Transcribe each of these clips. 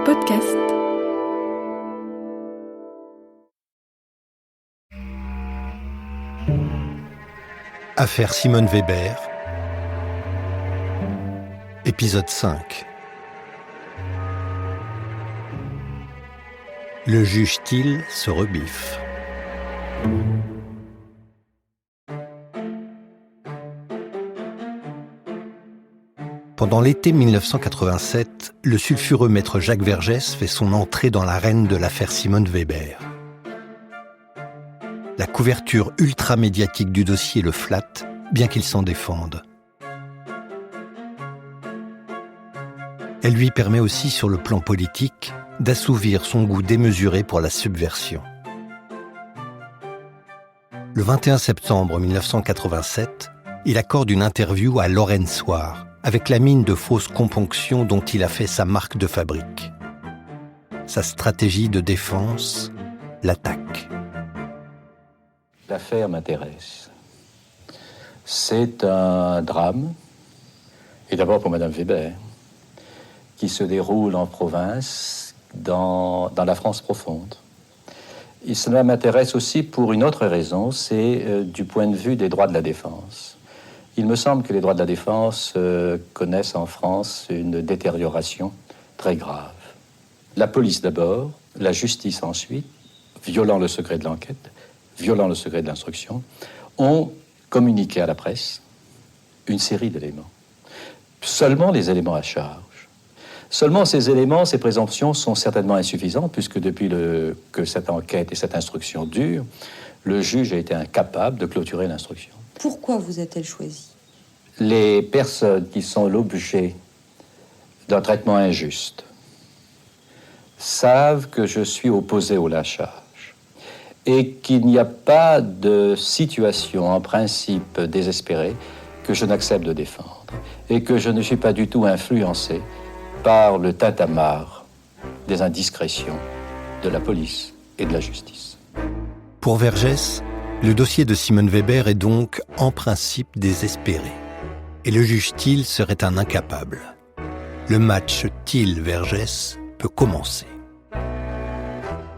podcast. Affaire Simone Weber, épisode 5. Le juge Thiel se rebiffe. Pendant l'été 1987, le sulfureux maître Jacques Vergès fait son entrée dans l'arène de l'affaire Simone Weber. La couverture ultra-médiatique du dossier le flatte, bien qu'il s'en défende. Elle lui permet aussi, sur le plan politique, d'assouvir son goût démesuré pour la subversion. Le 21 septembre 1987, il accorde une interview à Lorraine Soir, avec la mine de fausse componction dont il a fait sa marque de fabrique. Sa stratégie de défense, l'attaque. L'affaire m'intéresse. C'est un drame, et d'abord pour Madame Weber, qui se déroule en province, dans la France profonde. Et cela m'intéresse aussi pour une autre raison, c'est du point de vue des droits de la défense. Il me semble que les droits de la défense connaissent en France une détérioration très grave. La police d'abord, la justice ensuite, violant le secret de l'enquête, violant le secret de l'instruction, ont communiqué à la presse une série d'éléments. Seulement les éléments à charge. Seulement ces éléments, ces présomptions sont certainement insuffisantes, puisque depuis que cette enquête et cette instruction durent, le juge a été incapable de clôturer l'instruction. Pourquoi vous a-t-elle choisi ? Les personnes qui sont l'objet d'un traitement injuste savent que je suis opposé au lynchage et qu'il n'y a pas de situation en principe désespérée que je n'accepte de défendre et que je ne suis pas du tout influencé par le tintamarre des indiscrétions de la police et de la justice. Pour Vergès, le dossier de Simone Weber est donc, en principe, désespéré. Et le juge Thiel serait un incapable. Le match Thiel-Vergès peut commencer.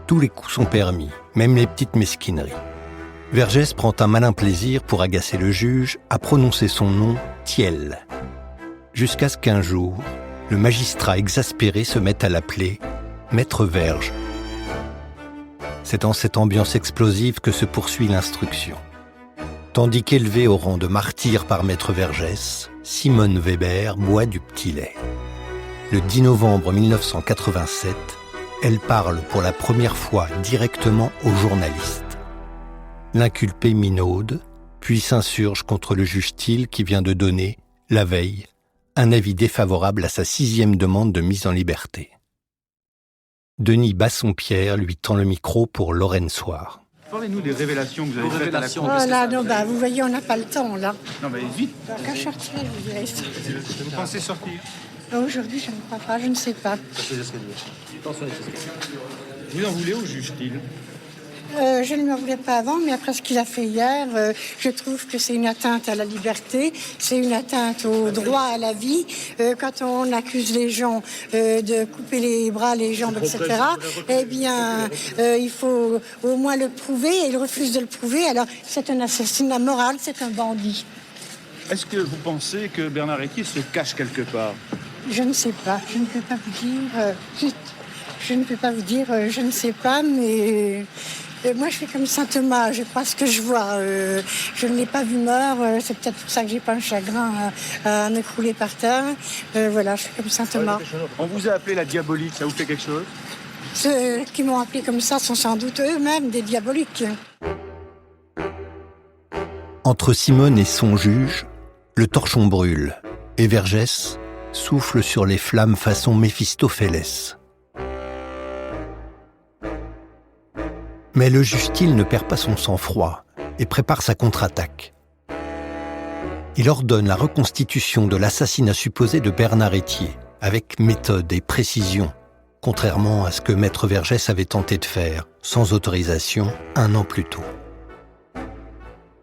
Tous les coups sont permis, même les petites mesquineries. Vergès prend un malin plaisir pour agacer le juge à prononcer son nom Thiel. Jusqu'à ce qu'un jour, le magistrat exaspéré se mette à l'appeler Maître Verge. C'est dans cette ambiance explosive que se poursuit l'instruction. Tandis qu'élevée au rang de martyr par Maître Vergès, Simone Weber boit du petit lait. Le 10 novembre 1987, elle parle pour la première fois directement aux journalistes. L'inculpé minaude, puis s'insurge contre le juge Thiel qui vient de donner, la veille, un avis défavorable à sa 6e demande de mise en liberté. Denis Bassompierre lui tend le micro pour Lorraine Soir. Parlez-nous des révélations que vous avez faites à la cour. Oh là, non, vous voyez, on n'a pas le temps, là. Non, mais vite. Quand je sortirai, je vous dirai ça. Vous pensez sortir? Aujourd'hui, je ne crois pas, je ne sais pas. Vous en voulez au juge Thiel? Je ne m'en voulais pas avant, mais après ce qu'il a fait hier, je trouve que c'est une atteinte à la liberté, c'est une atteinte au droit à la vie. Quand on accuse les gens de couper les bras, les jambes, etc., eh bien, il faut au moins le prouver, et il refuse de le prouver. Alors, c'est un assassinat moral, c'est un bandit. Est-ce que vous pensez que Bernard Etier se cache quelque part? Je ne sais pas, je ne peux pas vous dire. Je ne peux pas vous dire, je ne sais pas, mais... moi, je fais comme Saint Thomas, je crois ce que je vois. Je ne l'ai pas vu mort, c'est peut-être pour ça que j'ai pas un chagrin à m'écrouler par terre. Voilà, je fais comme Saint Thomas. On vous a appelé la diabolique, ça vous fait quelque chose? Ceux qui m'ont appelé comme ça sont sans doute eux-mêmes des diaboliques. Entre Simone et son juge, le torchon brûle, et Vergès souffle sur les flammes façon Méphistophélès. Mais le juge Thiel ne perd pas son sang-froid et prépare sa contre-attaque. Il ordonne la reconstitution de l'assassinat supposé de Bernard Etier, avec méthode et précision, contrairement à ce que Maître Vergès avait tenté de faire, sans autorisation, 1 an plus tôt.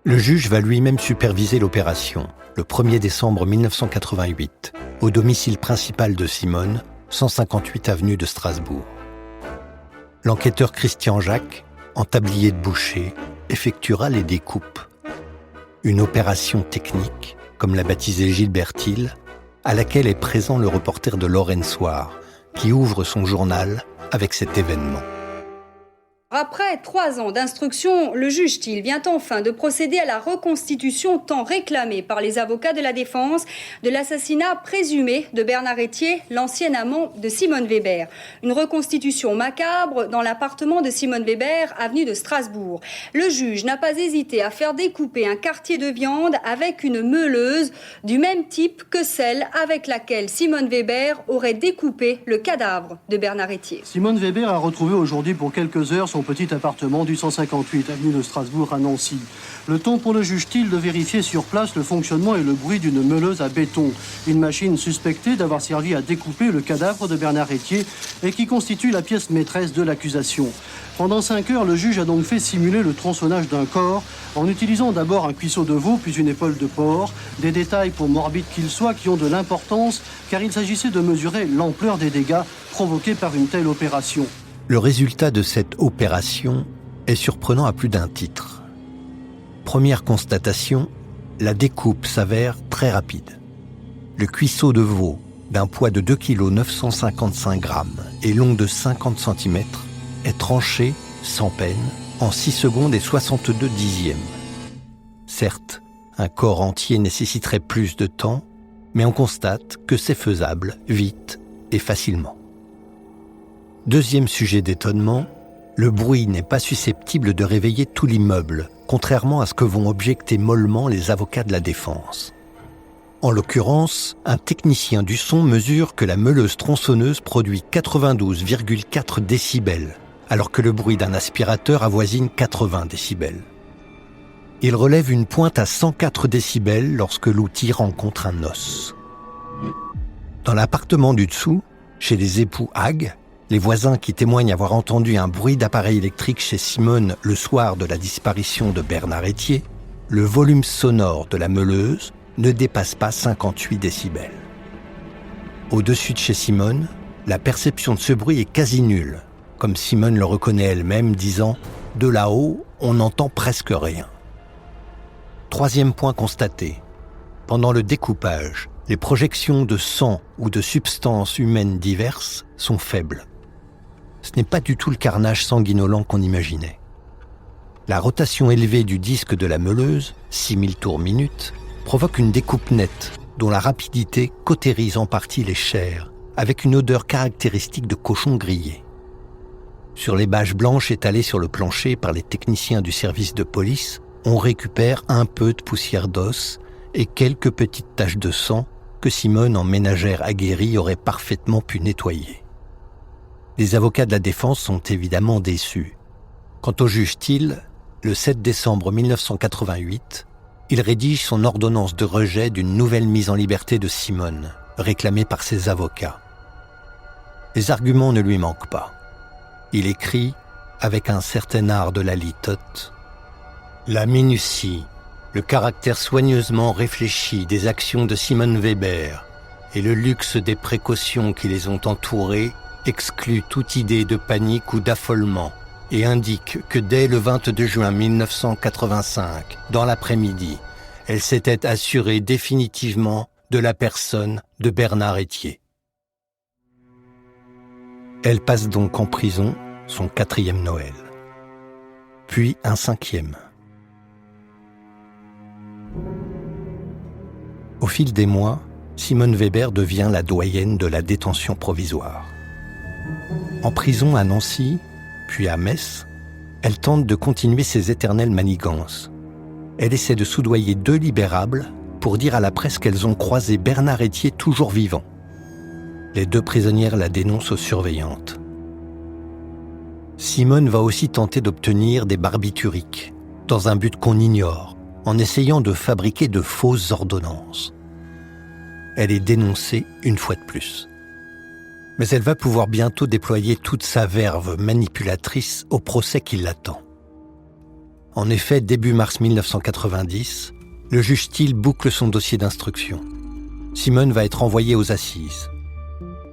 Le juge va lui-même superviser l'opération, le 1er décembre 1988, au domicile principal de Simone, 158 avenue de Strasbourg. L'enquêteur Christian Jacques, en tablier de boucher, effectuera les découpes. Une opération technique, comme l'a baptisé Gilbert Thiel, à laquelle est présent le reporter de Lorraine Soir, qui ouvre son journal avec cet événement. Après 3 ans d'instruction, le juge Thiel vient enfin de procéder à la reconstitution tant réclamée par les avocats de la défense de l'assassinat présumé de Bernard Etier, l'ancien amant de Simone Weber. Une reconstitution macabre dans l'appartement de Simone Weber, avenue de Strasbourg. Le juge n'a pas hésité à faire découper un quartier de viande avec une meuleuse du même type que celle avec laquelle Simone Weber aurait découpé le cadavre de Bernard Etier. Simone Weber a retrouvé aujourd'hui pour quelques heures son petit appartement du 158 avenue de Strasbourg à Nancy. Le temps pour le juge Thiel de vérifier sur place le fonctionnement et le bruit d'une meuleuse à béton. Une machine suspectée d'avoir servi à découper le cadavre de Bernard Etier et qui constitue la pièce maîtresse de l'accusation. Pendant 5 heures, le juge a donc fait simuler le tronçonnage d'un corps en utilisant d'abord un cuisseau de veau puis une épaule de porc. Des détails, pour morbides qu'ils soient, qui ont de l'importance car il s'agissait de mesurer l'ampleur des dégâts provoqués par une telle opération. Le résultat de cette opération est surprenant à plus d'un titre. Première constatation, la découpe s'avère très rapide. Le cuisseau de veau, d'un poids de 2 kg 955 grammes et long de 50 cm, est tranché, sans peine, en 6 secondes et 62 dixièmes. Certes, un corps entier nécessiterait plus de temps, mais on constate que c'est faisable, vite et facilement. Deuxième sujet d'étonnement, le bruit n'est pas susceptible de réveiller tout l'immeuble, contrairement à ce que vont objecter mollement les avocats de la défense. En l'occurrence, un technicien du son mesure que la meuleuse tronçonneuse produit 92,4 décibels, alors que le bruit d'un aspirateur avoisine 80 décibels. Il relève une pointe à 104 décibels lorsque l'outil rencontre un os. Dans l'appartement du dessous, chez les époux Hague, les voisins qui témoignent avoir entendu un bruit d'appareil électrique chez Simone le soir de la disparition de Bernard Etier, le volume sonore de la meuleuse ne dépasse pas 58 décibels. Au-dessus de chez Simone, la perception de ce bruit est quasi nulle, comme Simone le reconnaît elle-même, disant « De là-haut, on n'entend presque rien ». Troisième point constaté, pendant le découpage, les projections de sang ou de substances humaines diverses sont faibles. Ce n'est pas du tout le carnage sanguinolent qu'on imaginait. La rotation élevée du disque de la meuleuse, 6000 tours minute, provoque une découpe nette dont la rapidité cautérise en partie les chairs, avec une odeur caractéristique de cochon grillé. Sur les bâches blanches étalées sur le plancher par les techniciens du service de police, on récupère un peu de poussière d'os et quelques petites taches de sang que Simone, en ménagère aguerrie, aurait parfaitement pu nettoyer. Les avocats de la défense sont évidemment déçus. Quant au juge Thiel, le 7 décembre 1988, il rédige son ordonnance de rejet d'une nouvelle mise en liberté de Simone, réclamée par ses avocats. Les arguments ne lui manquent pas. Il écrit, avec un certain art de la litote, « La minutie, le caractère soigneusement réfléchi des actions de Simone Weber et le luxe des précautions qui les ont entourées exclut toute idée de panique ou d'affolement et indique que dès le 22 juin 1985, dans l'après-midi, elle s'était assurée définitivement de la personne de Bernard Etier. » Elle passe donc en prison son 4e Noël, puis un 5e. Au fil des mois, Simone Weber devient la doyenne de la détention provisoire. En prison à Nancy, puis à Metz, elle tente de continuer ses éternelles manigances. Elle essaie de soudoyer 2 libérables pour dire à la presse qu'elles ont croisé Bernard Etier toujours vivant. Les 2 prisonnières la dénoncent aux surveillantes. Simone va aussi tenter d'obtenir des barbituriques, dans un but qu'on ignore, en essayant de fabriquer de fausses ordonnances. Elle est dénoncée une fois de plus. Mais elle va pouvoir bientôt déployer toute sa verve manipulatrice au procès qui l'attend. En effet, début mars 1990, le juge Thiel boucle son dossier d'instruction. Simone va être envoyée aux assises.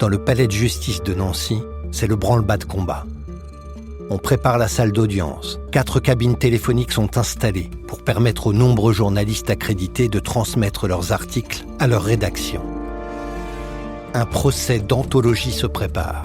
Dans le palais de justice de Nancy, c'est le branle-bas de combat. On prépare la salle d'audience. 4 cabines téléphoniques sont installées pour permettre aux nombreux journalistes accrédités de transmettre leurs articles à leur rédaction. Un procès d'anthologie se prépare,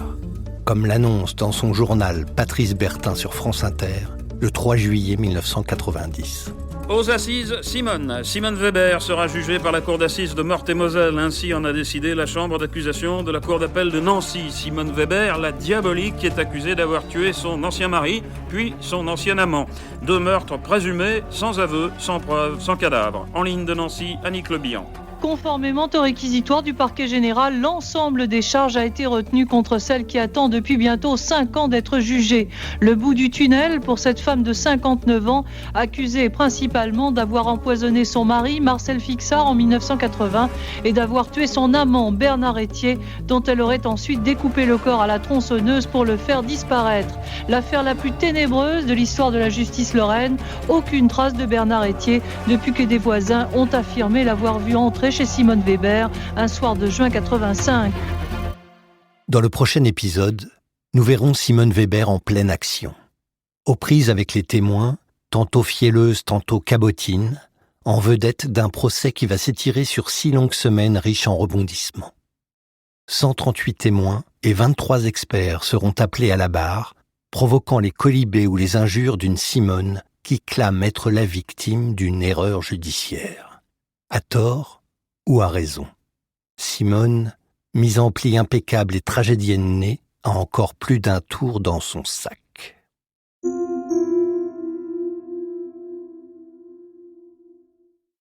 comme l'annonce dans son journal Patrice Bertin sur France Inter le 3 juillet 1990. Aux assises, Simone Weber sera jugée par la cour d'assises de Meurthe-et-Moselle. Ainsi en a décidé la chambre d'accusation de la cour d'appel de Nancy. Simone Weber, la diabolique, qui est accusée d'avoir tué son ancien mari, puis son ancien amant. 2 meurtres présumés, sans aveu, sans preuve, sans cadavre. En ligne de Nancy, Annick Le Bihan. Conformément au réquisitoire du parquet général, l'ensemble des charges a été retenu contre celle qui attend depuis bientôt 5 ans d'être jugée. Le bout du tunnel pour cette femme de 59 ans, accusée principalement d'avoir empoisonné son mari, Marcel Fixard, en 1980 et d'avoir tué son amant, Bernard Etier, dont elle aurait ensuite découpé le corps à la tronçonneuse pour le faire disparaître. L'affaire la plus ténébreuse de l'histoire de la justice lorraine, aucune trace de Bernard Etier depuis que des voisins ont affirmé l'avoir vu entrer chez Simone Weber un soir de juin 85. Dans le prochain épisode, nous verrons Simone Weber en pleine action. Aux prises avec les témoins, tantôt fielleuse, tantôt cabotine, en vedette d'un procès qui va s'étirer sur 6 longues semaines riches en rebondissements. 138 témoins et 23 experts seront appelés à la barre, provoquant les colibés ou les injures d'une Simone qui clame être la victime d'une erreur judiciaire. À tort ou à raison. Simone, mise en pli impeccable et tragédienne née, a encore plus d'un tour dans son sac.